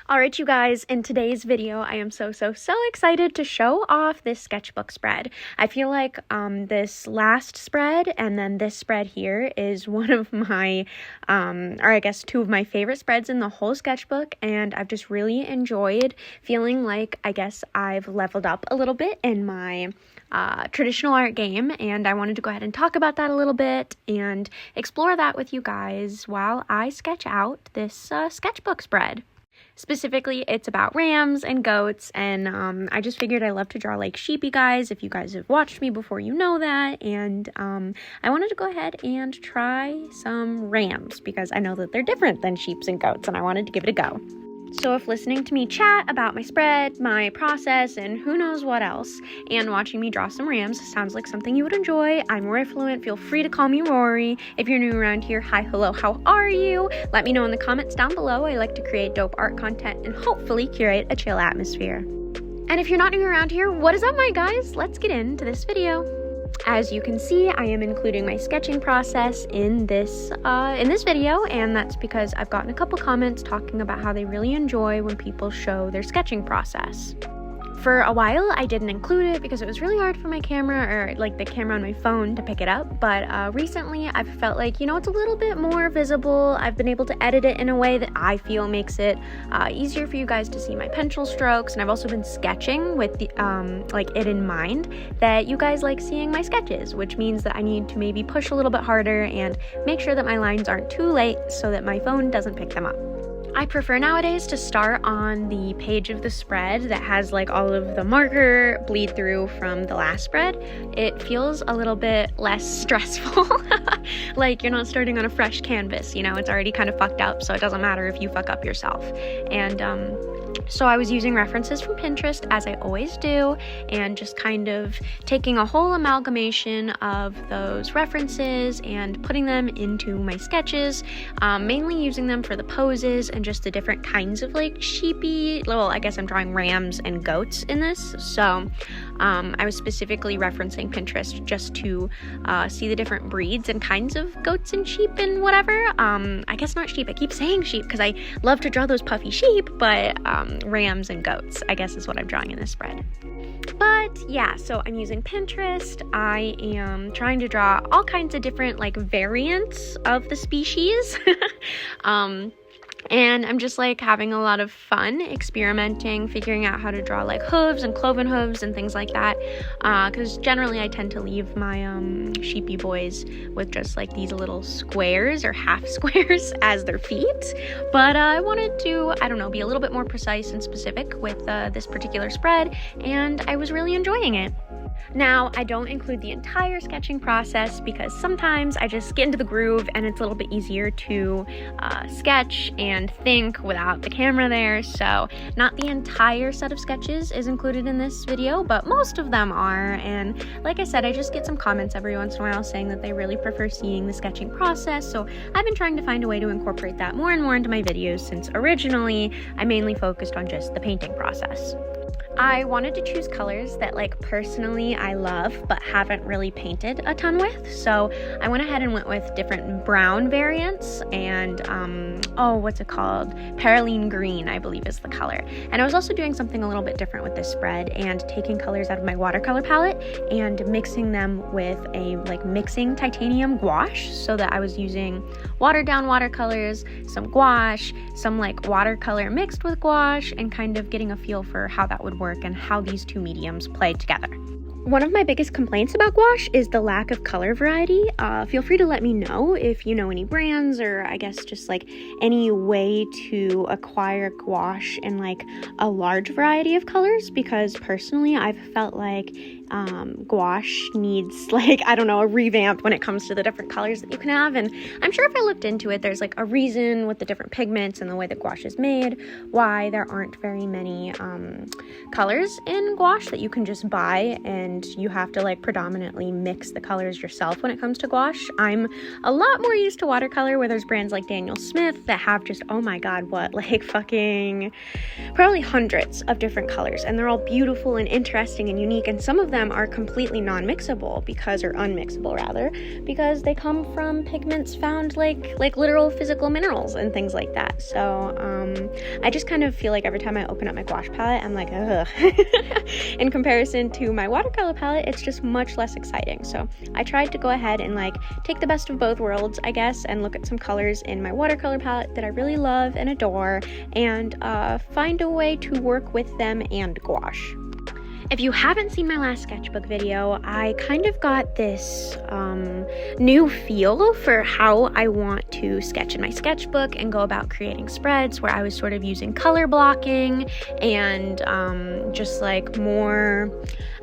Alright, you guys, in today's video, I am so excited to show off this sketchbook spread. I feel like this last spread and then this spread here is one of my, or I guess two of my favorite spreads in the whole sketchbook, and I've just really enjoyed feeling like I guess I've leveled up a little bit in my traditional art game, and I wanted to go ahead and talk about that a little bit and explore that with you guys while I sketch out this sketchbook spread. Specifically, it's about rams and goats, and I just figured I love to draw like sheepy guys. If you guys have watched me before, you know that, and I wanted to go ahead and try some rams because I know that they're different than sheeps and goats, and I wanted to give it a go. So if listening to me chat about my spread, my process, and who knows what else, and watching me draw some rams sounds like something you would enjoy, I'm Rory Fluent. Feel free to call me Rory. If you're new around here, hi, hello, how are you? Let me know in the comments down below. I like to create dope art content and hopefully curate a chill atmosphere. And if you're not new around here, what is up, my guys? Let's get into this video. As you can see, I am including my sketching process in this video, and that's because I've gotten a couple comments talking about how they really enjoy when people show their sketching process. For a while, I didn't include it because it was really hard for my camera, or like the camera on my phone, to pick it up, but recently I've felt like, you know, it's a little bit more visible. I've been able to edit it in a way that I feel makes it easier for you guys to see my pencil strokes, and I've also been sketching with the like it in mind that you guys like seeing my sketches, which means that I need to maybe push a little bit harder and make sure that my lines aren't too late so that my phone doesn't pick them up. I prefer nowadays to start on the page of the spread that has like all of the marker bleed through from the last spread. It feels a little bit less stressful. Like you're not starting on a fresh canvas, you know, it's already kind of fucked up, so it doesn't matter if you fuck up yourself. And so I was using references from Pinterest, as I always do, and just kind of taking a whole amalgamation of those references and putting them into my sketches, mainly using them for the poses and just the different kinds of like sheepy, well, I guess I'm drawing rams and goats in this, so I was specifically referencing Pinterest just to see the different breeds and kinds of goats and sheep and whatever. I guess not sheep, I keep saying sheep because I love to draw those puffy sheep, but rams and goats, I guess, is what I'm drawing in this spread. But yeah, so I'm using Pinterest. I am trying to draw all kinds of different like variants of the species. And I'm just like having a lot of fun experimenting, figuring out how to draw like hooves and cloven hooves and things like that, because generally I tend to leave my sheepy boys with just like these little squares or half squares as their feet, but I wanted to, I don't know, be a little bit more precise and specific with this particular spread, and I was really enjoying it. Now, I don't include the entire sketching process because sometimes I just get into the groove and it's a little bit easier to sketch and think without the camera there, so not the entire set of sketches is included in this video, but most of them are, and like I said, I just get some comments every once in a while saying that they really prefer seeing the sketching process, so I've been trying to find a way to incorporate that more and more into my videos since originally I mainly focused on just the painting process. I wanted to choose colors that like personally I love but haven't really painted a ton with, so I went ahead and went with different brown variants and what's it called? Paraline green, I believe is the color. And I was also doing something a little bit different with this spread and taking colors out of my watercolor palette and mixing them with a like mixing titanium gouache, so that I was using watered down watercolors, some gouache, some like watercolor mixed with gouache, and kind of getting a feel for how that would work and how these two mediums play together. One of my biggest complaints about gouache is the lack of color variety. Feel free to let me know if you know any brands, or I guess just like any way to acquire gouache in like a large variety of colors, because personally I've felt like gouache needs like, I don't know, a revamp when it comes to the different colors that you can have, and I'm sure if I looked into it, there's like a reason with the different pigments and the way that gouache is made why there aren't very many colors in gouache that you can just buy, and you have to like predominantly mix the colors yourself when it comes to gouache. I'm a lot more used to watercolor, where there's brands like Daniel Smith that have just, oh my god, what, like fucking probably hundreds of different colors, and they're all beautiful and interesting and unique, and some of them them are completely non-mixable or unmixable rather, because they come from pigments found like literal physical minerals and things like that. So I just kind of feel like every time I open up my gouache palette, I'm like, ugh. In comparison to my watercolor palette, it's just much less exciting. So I tried to go ahead and like take the best of both worlds, I guess, and look at some colors in my watercolor palette that I really love and adore, and find a way to work with them and gouache. If you haven't seen my last sketchbook video, I kind of got this new feel for how I want to sketch in my sketchbook and go about creating spreads, where I was sort of using color blocking and just like more,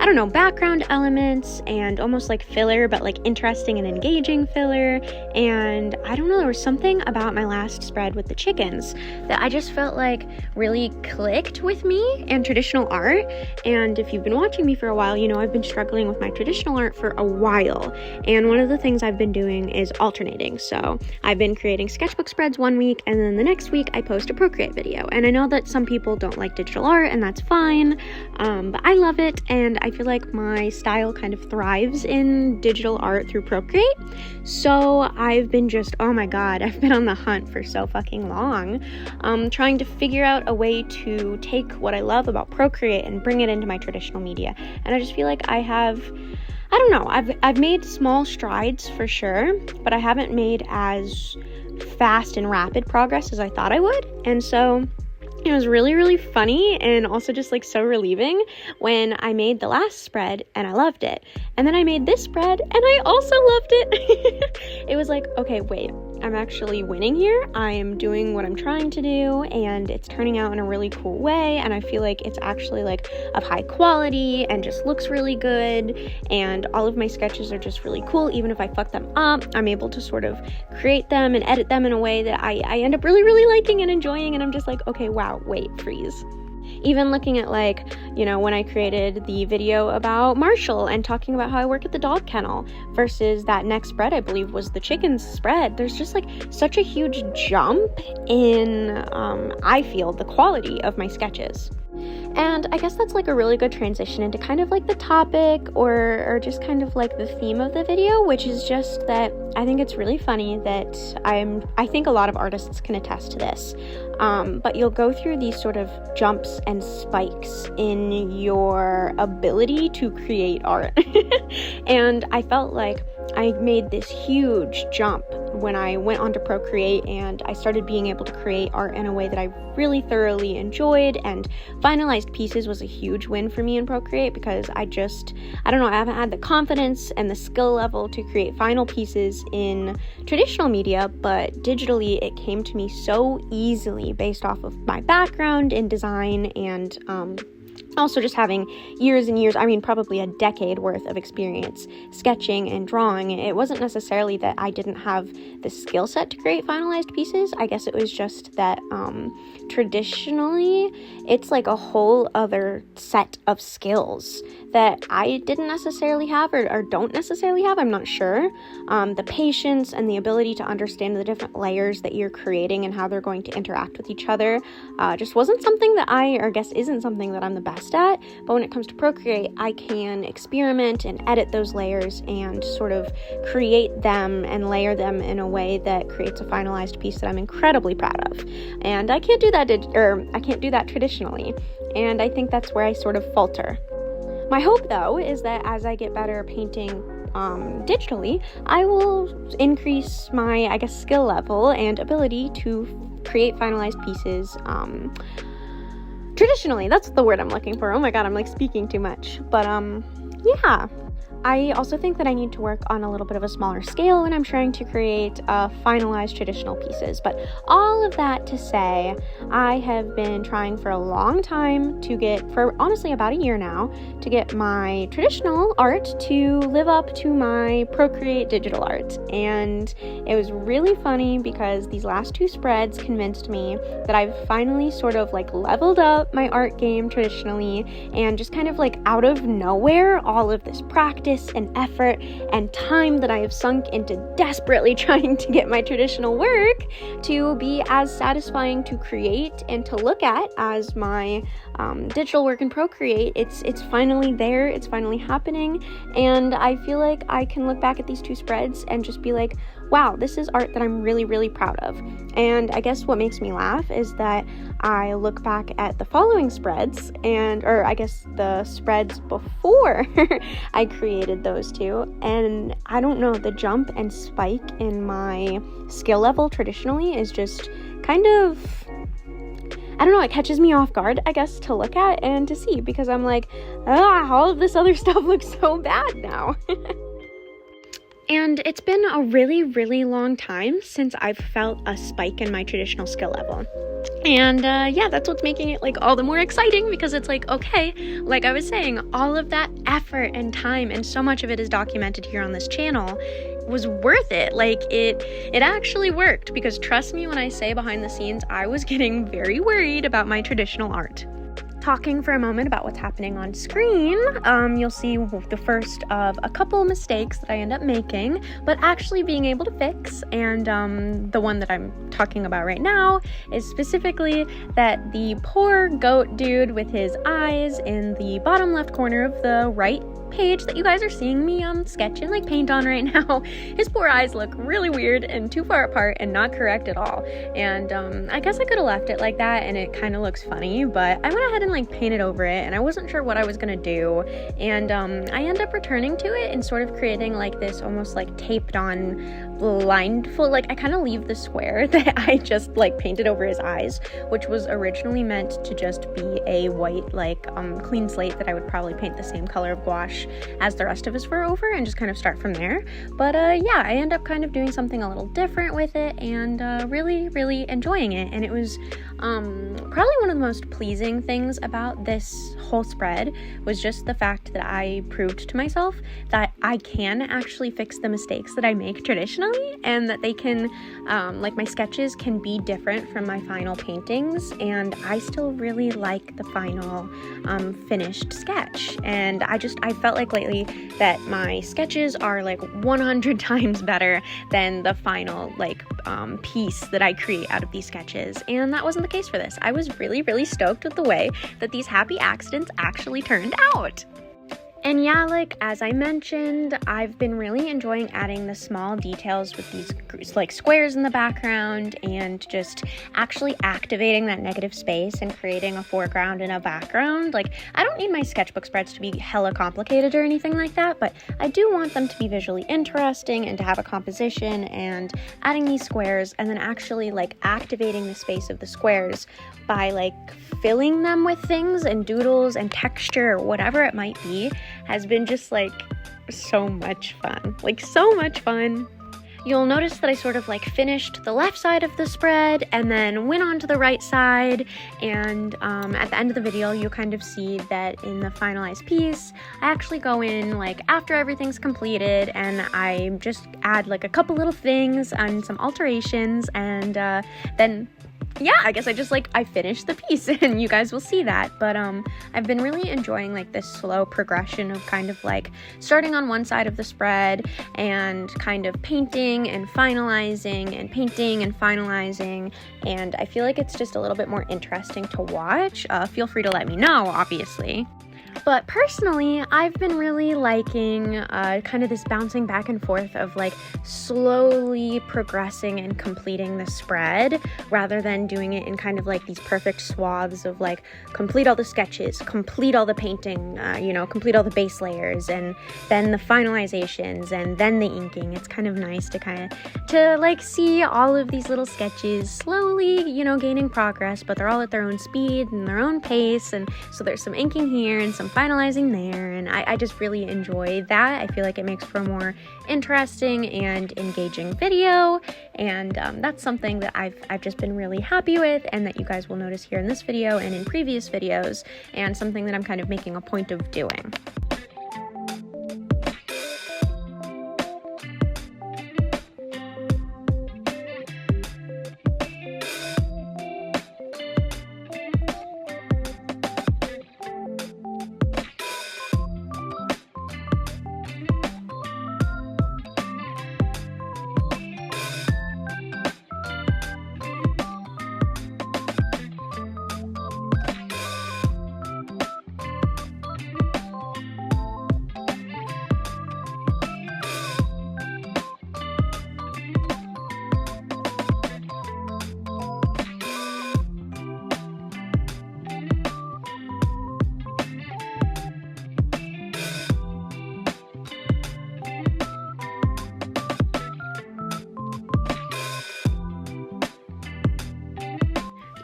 I don't know, background elements and almost like filler, but like interesting and engaging filler. And I don't know, there was something about my last spread with the chickens that I just felt like really clicked with me and traditional art. And if you've been watching me for a while, you know I've been struggling with my traditional art for a while, and one of the things I've been doing is alternating. So I've been creating sketchbook spreads one week, and then the next week I post a Procreate video. And I know that some people don't like digital art, and that's fine, but I love it, and I feel like my style kind of thrives in digital art through Procreate. So I've been just, oh my god, I've been on the hunt for so fucking long, trying to figure out a way to take what I love about Procreate and bring it into my traditional media. And I just feel like I've made small strides for sure, but I haven't made as fast and rapid progress as I thought I would. And so it was really, really funny and also just like so relieving when I made the last spread and I loved it. And then I made this spread and I also loved it. It was like, okay, wait, I'm actually winning here. I am doing what I'm trying to do, and it's turning out in a really cool way. And I feel like it's actually like of high quality and just looks really good. And all of my sketches are just really cool. Even if I fuck them up, I'm able to sort of create them and edit them in a way that I end up really, really liking and enjoying. And I'm just like, okay, wow, wait, freeze. Even looking at like, you know, when I created the video about Marshall and talking about how I work at the dog kennel versus that next spread I believe was the chickens spread, there's just like such a huge jump in, I feel, the quality of my sketches. And I guess that's like a really good transition into kind of like the topic or just kind of like the theme of the video, which is just that I think it's really funny that I think a lot of artists can attest to this, but you'll go through these sort of jumps and spikes in your ability to create art. And I felt like I made this huge jump when I went onto Procreate and I started being able to create art in a way that I really thoroughly enjoyed, and finalized pieces was a huge win for me in Procreate because I don't know, I haven't had the confidence and the skill level to create final pieces in traditional media, but digitally it came to me so easily based off of my background in design and also just having years and years, I mean probably a decade worth of experience sketching and drawing. It wasn't necessarily that I didn't have the skill set to create finalized pieces. I guess it was just that traditionally it's like a whole other set of skills that I didn't necessarily have or don't necessarily have, I'm not sure. The patience and the ability to understand the different layers that you're creating and how they're going to interact with each other just wasn't something that I guess isn't something that I'm the best at. But when it comes to Procreate, I can experiment and edit those layers and sort of create them and layer them in a way that creates a finalized piece that I'm incredibly proud of. And I can't do that traditionally. And I think that's where I sort of falter. My hope, though, is that as I get better painting digitally, I will increase my, I guess, skill level and ability to create finalized pieces traditionally. That's the word I'm looking for. Oh my god, I'm like speaking too much. But yeah. I also think that I need to work on a little bit of a smaller scale when I'm trying to create finalized traditional pieces. But all of that to say, I have been trying for a long time for honestly about a year now, to get my traditional art to live up to my Procreate digital art. And it was really funny because these last two spreads convinced me that I've finally sort of like leveled up my art game traditionally, and just kind of like out of nowhere, all of this practice focus and effort and time that I have sunk into desperately trying to get my traditional work to be as satisfying to create and to look at as my digital work in Procreate. It's finally there, it's finally happening, and I feel like I can look back at these two spreads and just be like, wow, this is art that I'm really, really proud of. And I guess what makes me laugh is that I look back at the following spreads, or I guess the spreads before I created those two, and I don't know, the jump and spike in my skill level traditionally is just kind of, I don't know, it catches me off guard, I guess, to look at and to see, because I'm like, all of this other stuff looks so bad now. And it's been a really, really long time since I've felt a spike in my traditional skill level. And yeah, that's what's making it like all the more exciting, because it's like, okay, like I was saying, all of that effort and time and so much of it is documented here on this channel was worth it. Like it actually worked, because trust me when I say behind the scenes, I was getting very worried about my traditional art. Talking for a moment about what's happening on screen, you'll see the first of a couple mistakes that I end up making, but actually being able to fix. And the one that I'm talking about right now is specifically that the poor goat dude with his eyes in the bottom left corner of the right page that you guys are seeing me sketch and like paint on right now, his poor eyes look really weird and too far apart and not correct at all. And I guess I could have left it like that and it kind of looks funny, but I went ahead and like painted over it, and I wasn't sure what I was gonna do, and I end up returning to it and sort of creating like this almost like taped on blindfold, like I kind of leave the square that I just like painted over his eyes, which was originally meant to just be a white like clean slate that I would probably paint the same color of gouache as the rest of his fur over and just kind of start from there. But yeah, I end up kind of doing something a little different with it, and really, really enjoying it. And it was probably one of the most pleasing things about this whole spread was just the fact that I proved to myself that I can actually fix the mistakes that I make traditionally, and that they can, like my sketches can be different from my final paintings, and I still really like the final finished sketch. And I felt like lately that my sketches are like 100 times better than the final like piece that I create out of these sketches, and that wasn't the case for this. I was really, really stoked with the way that these happy accidents actually turned out. And yeah, like as I mentioned, I've been really enjoying adding the small details with these like squares in the background, and just actually activating that negative space and creating a foreground and a background. Like I don't need my sketchbook spreads to be hella complicated or anything like that, but I do want them to be visually interesting and to have a composition, and adding these squares and then actually like activating the space of the squares by like filling them with things and doodles and texture or whatever it might be has been just like so much fun. Like so much fun. You'll notice that I sort of like finished the left side of the spread and then went on to the right side, and at the end of the video you'll kind of see that in the finalized piece I actually go in like after everything's completed and I just add like a couple little things and some alterations, and then yeah, I guess I finished the piece and you guys will see that. But I've been really enjoying like this slow progression of kind of like starting on one side of the spread and kind of painting and finalizing and painting and finalizing, and I feel like it's just a little bit more interesting to watch. Feel free to let me know, obviously. But personally, I've been really liking kind of this bouncing back and forth of like slowly progressing and completing the spread, rather than doing it in kind of like these perfect swaths of like complete all the sketches, complete all the painting, complete all the base layers, and then the finalizations, and then the inking. It's kind of nice to like see all of these little sketches slowly, gaining progress, but they're all at their own speed and their own pace, and so there's some inking here and some finalizing there, and I just really enjoy that. I feel like it makes for a more interesting and engaging video, and that's something that I've just been really happy with, and that you guys will notice here in this video and in previous videos, and something that I'm kind of making a point of doing.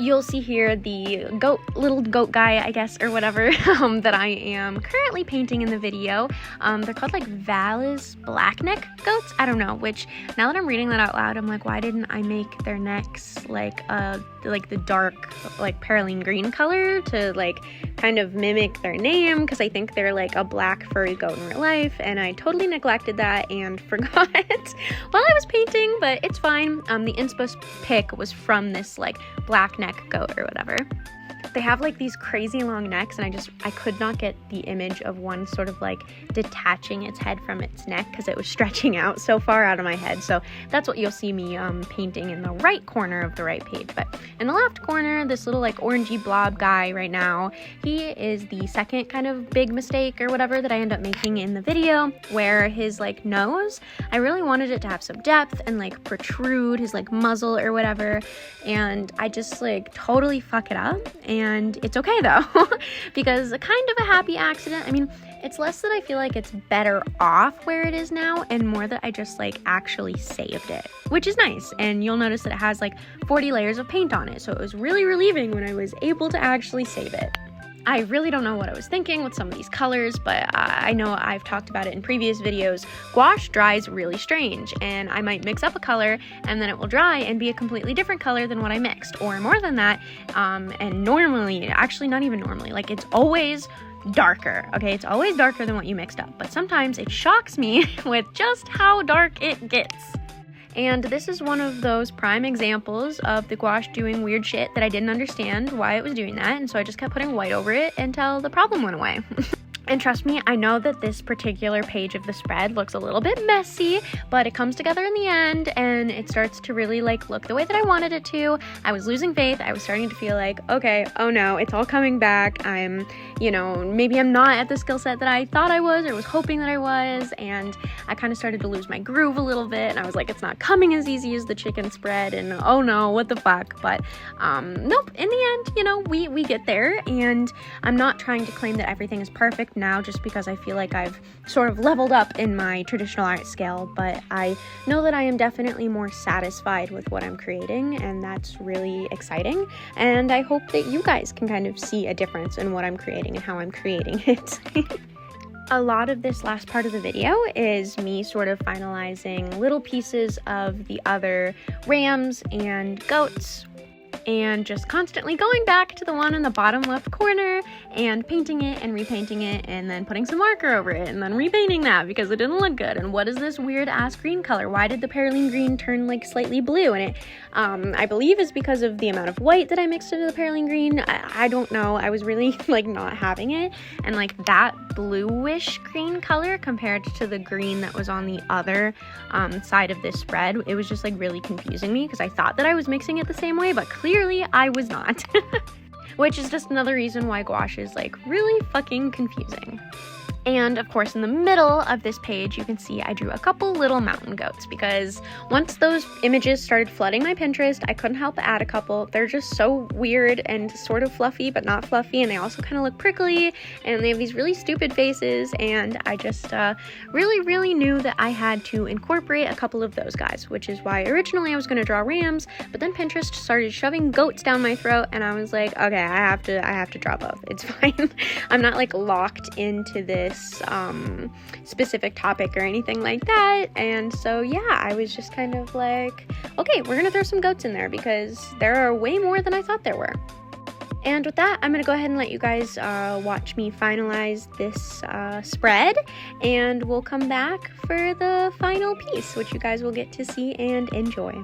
You'll see here the little goat guy, I guess, or whatever, that I am currently painting in the video. They're called like Vallis blackneck goats. I don't know, which now that I'm reading that out loud, I'm like, why didn't I make their necks like the dark, like perylene green color to like kind of mimic their name? Because I think they're like a black furry goat in real life, and I totally neglected that and forgot while I was painting, but it's fine. The inspo pic was from this like black neck goat or whatever. They have like these crazy long necks, and I could not get the image of one sort of like detaching its head from its neck because it was stretching out so far out of my head. So that's what you'll see me painting in the right corner of the right page. But in the left corner, this little like orangey blob guy right now, he is the second kind of big mistake or whatever that I end up making in the video, where his like nose, I really wanted it to have some depth and like protrude his like muzzle or whatever, and I just like totally fuck it up. And it's okay though, because kind of a happy accident. I mean, it's less that I feel like it's better off where it is now, and more that I just like actually saved it, which is nice. And you'll notice that it has like 40 layers of paint on it, so it was really relieving when I was able to actually save it. I really don't know what I was thinking with some of these colors, but I know I've talked about it in previous videos. Gouache dries really strange, and I might mix up a color and then it will dry and be a completely different color than what I mixed, or more than that. And normally, actually not even normally, like it's always darker, okay? It's always darker than what you mixed up, but sometimes it shocks me with just how dark it gets. And this is one of those prime examples of the gouache doing weird shit that I didn't understand why it was doing that, and so I just kept putting white over it until the problem went away. And trust me, I know that this particular page of the spread looks a little bit messy, but it comes together in the end and it starts to really like look the way that I wanted it to. I was losing faith. I was starting to feel like, okay, oh no, it's all coming back. I'm, maybe I'm not at the skill set that I thought I was or was hoping that I was, and I kind of started to lose my groove a little bit, and I was like, it's not coming as easy as the chicken spread, and oh no, what the fuck. But nope, in the end, we get there, and I'm not trying to claim that everything is perfect now just because I feel like I've sort of leveled up in my traditional art scale, but I know that I am definitely more satisfied with what I'm creating, and that's really exciting, and I hope that you guys can kind of see a difference in what I'm creating and how I'm creating it. A lot of this last part of the video is me sort of finalizing little pieces of the other rams and goats, and just constantly going back to the one in the bottom left corner and painting it and repainting it, and then putting some marker over it and then repainting that because it didn't look good. And what is this weird ass green color? Why did the perylene green turn like slightly blue? And it I believe is because of the amount of white that I mixed into the perylene green. I don't know. I was really like not having it, and like that bluish green color compared to the green that was on the other side of this spread, it was just like really confusing me because I thought that I was mixing it the same way, but clearly I was not. Which is just another reason why gouache is like really fucking confusing. And of course, in the middle of this page, you can see I drew a couple little mountain goats because once those images started flooding my Pinterest, I couldn't help but add a couple. They're just so weird and sort of fluffy, but not fluffy, and they also kind of look prickly, and they have these really stupid faces, and I just really knew that I had to incorporate a couple of those guys, which is why originally I was going to draw rams, but then Pinterest started shoving goats down my throat, and I was like, okay, I have to draw both. It's fine. I'm not like locked into this specific topic or anything like that, and so yeah, I was just kind of like, okay, we're gonna throw some goats in there because there are way more than I thought there were. And with that, I'm gonna go ahead and let you guys watch me finalize this spread, and we'll come back for the final piece, which you guys will get to see and enjoy.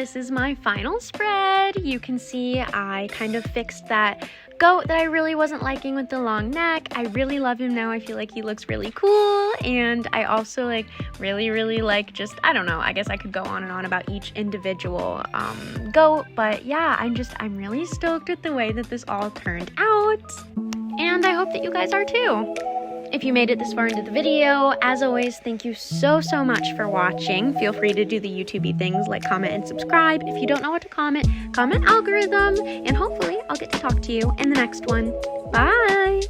this is my final spread. You can see I kind of fixed that goat that I really wasn't liking with the long neck. I really love him now. I feel like he looks really cool, and I also like really like just, I don't know, I guess I could go on and on about each individual goat, but yeah, I'm really stoked with the way that this all turned out, and I hope that you guys are too. If you made it this far into the video, as always, thank you so much for watching. Feel free to do the YouTubey things like comment and subscribe. If you don't know what to comment algorithm, and hopefully I'll get to talk to you in the next one. Bye!